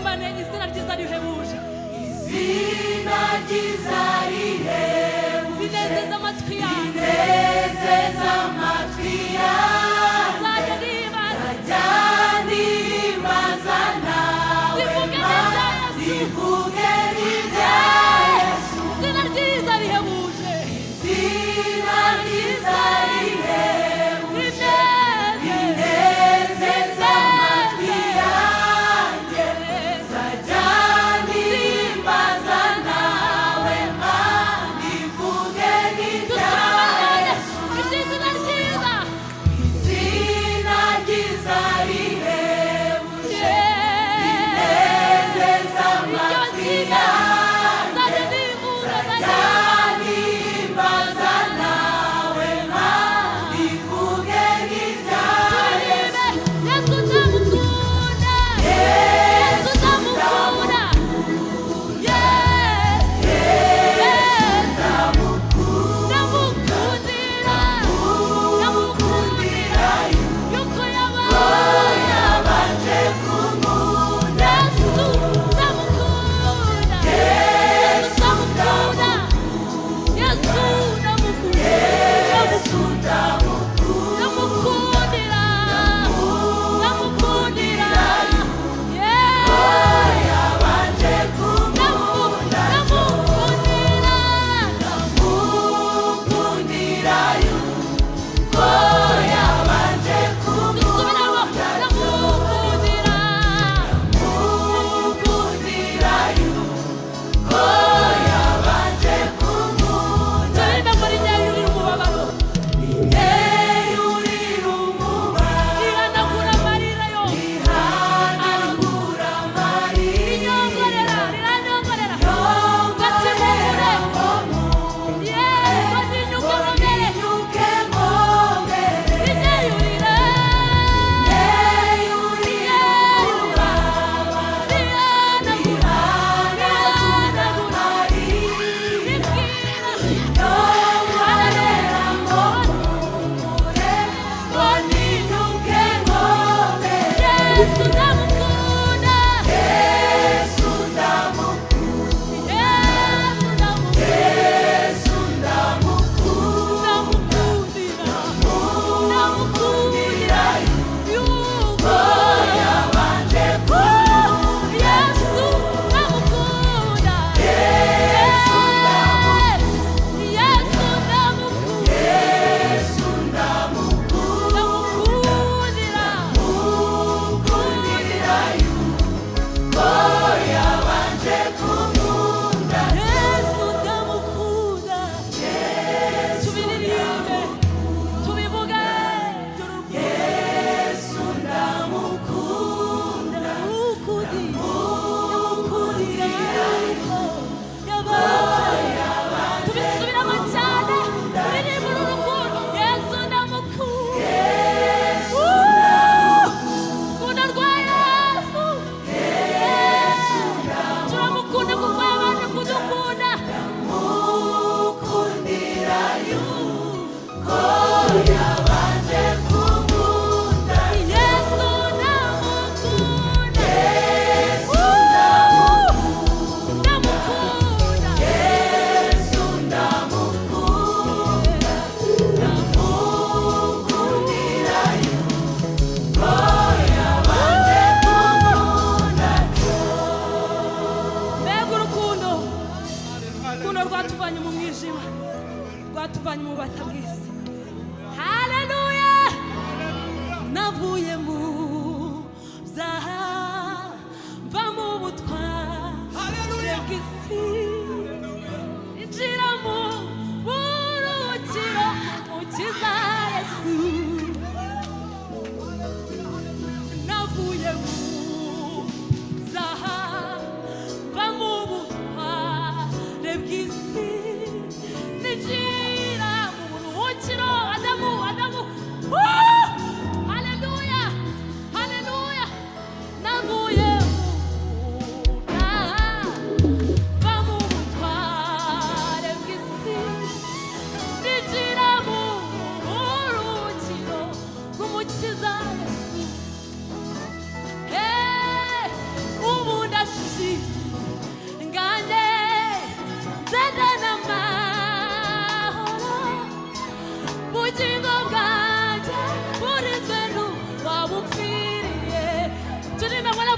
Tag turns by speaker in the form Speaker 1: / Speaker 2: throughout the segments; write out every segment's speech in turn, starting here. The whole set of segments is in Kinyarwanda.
Speaker 1: turirimbane izina ryiza rihebuje.
Speaker 2: Izina ryiza rihebuje
Speaker 1: Binezeza amatwi yanjye.
Speaker 2: binezeza amatwi yanjye. Nzajya nibaza nawe Mana, zivuge n'ibya Yesu.
Speaker 1: Izina ryiza rihebuje.
Speaker 2: Izina ryiza rihebuje binezeza amatwi yanjye. Nzajya nibaza nawe Mana,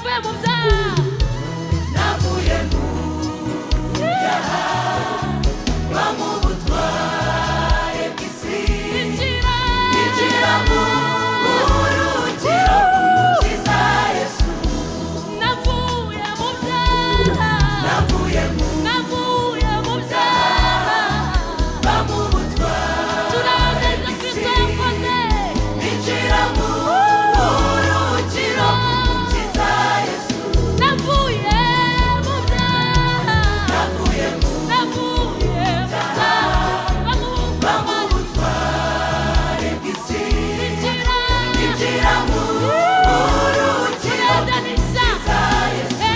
Speaker 1: navuye mu byaha
Speaker 2: navuye mu byaha va mu butware bw'isi injira mu buruhukiro bw'umukiza Yesu
Speaker 1: navuye mu byaha
Speaker 2: navuye mu
Speaker 1: byaha
Speaker 2: va mu butware
Speaker 1: turangiza Kristo yakoze
Speaker 2: injira mu buruhukiro bw'umukiza Yesu
Speaker 1: navuye mu byaha
Speaker 2: navuye mu
Speaker 1: byaha
Speaker 2: va mu butware bw'isi injira mu buruhukiro bw'umukiza Yesu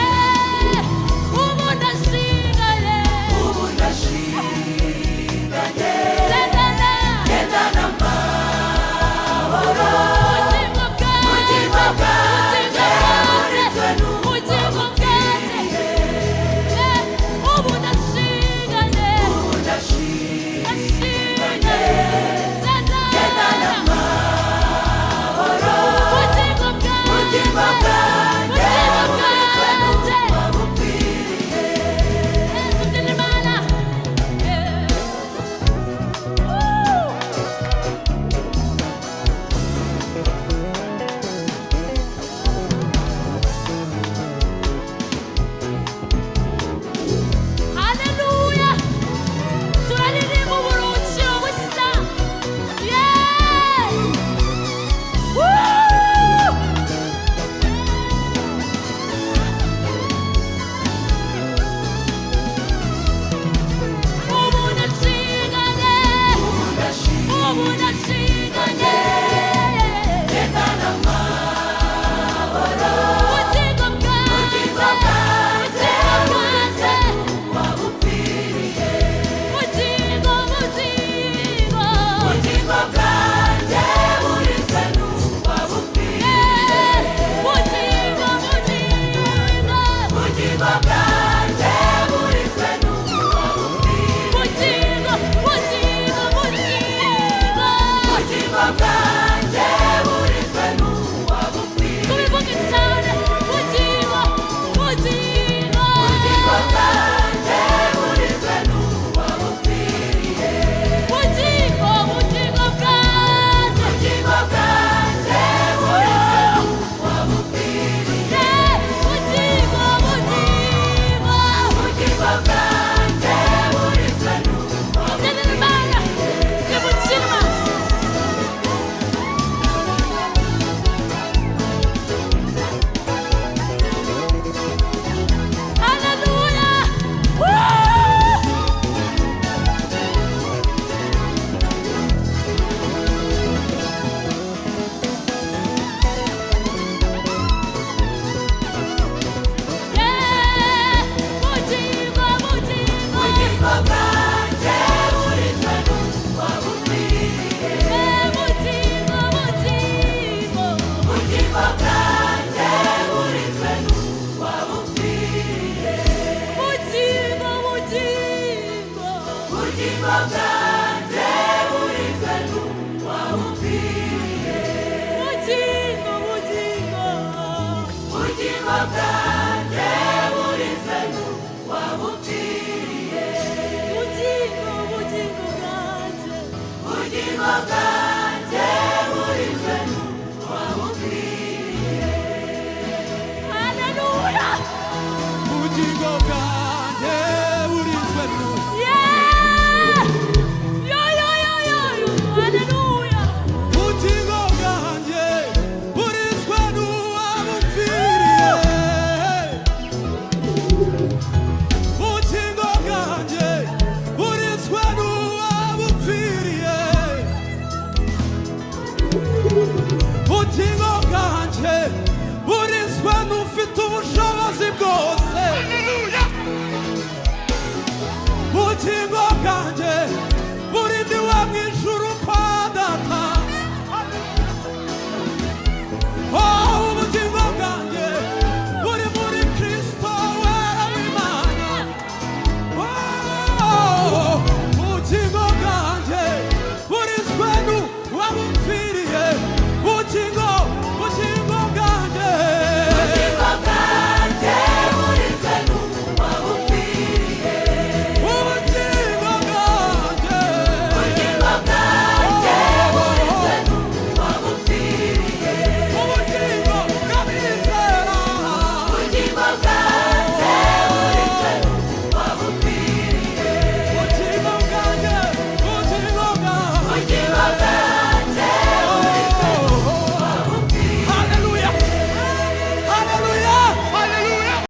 Speaker 1: ubu ndasigaye
Speaker 2: ubu ndashinganye
Speaker 1: gendana
Speaker 2: gendana amahoro
Speaker 1: ubugingo bwanjye
Speaker 2: burinzwe
Speaker 1: ubugingo bwanjye ubu ndasigaye
Speaker 2: ubu ndashinganye gendana amahoro
Speaker 1: ubugingo
Speaker 2: ubugingo
Speaker 1: bwanjye
Speaker 2: bwanjye burinzwe n'ubukwiriye
Speaker 1: tubyina Imana Haleluya turaririmba uburuhukiro bushya ubu ndashinganye ubu ndashinganye
Speaker 2: gendana amahoro
Speaker 1: ubugingo bwanjye
Speaker 2: wabukwiriye
Speaker 1: ubugingo
Speaker 2: ubugingo bwanjye burinzwe n'uwabukwiriye ubugingo bwanjye burinzwe n'uwabukwiriye ubugingo bwanjye burinzwe n'uwabukwiriye
Speaker 1: tubivuge cyane ubugingo
Speaker 2: ubugingo bwanjye burinzwe n'uwabukwiriye
Speaker 1: ubugingo
Speaker 2: ubugingo bwanjye burinzwe n'uwabukwiriye ubugingo bwanjye burinzwe ubugingo bwanjye burinzwe n'uwabukwiriye ubugingo bwanjye burinzwe n'uwabukwiriye ubugingo bwanjye burinzwe n'uwabukwiriye ubugingo bwanjye burinzwe n'uwabukwiriye ubugingo bwanjye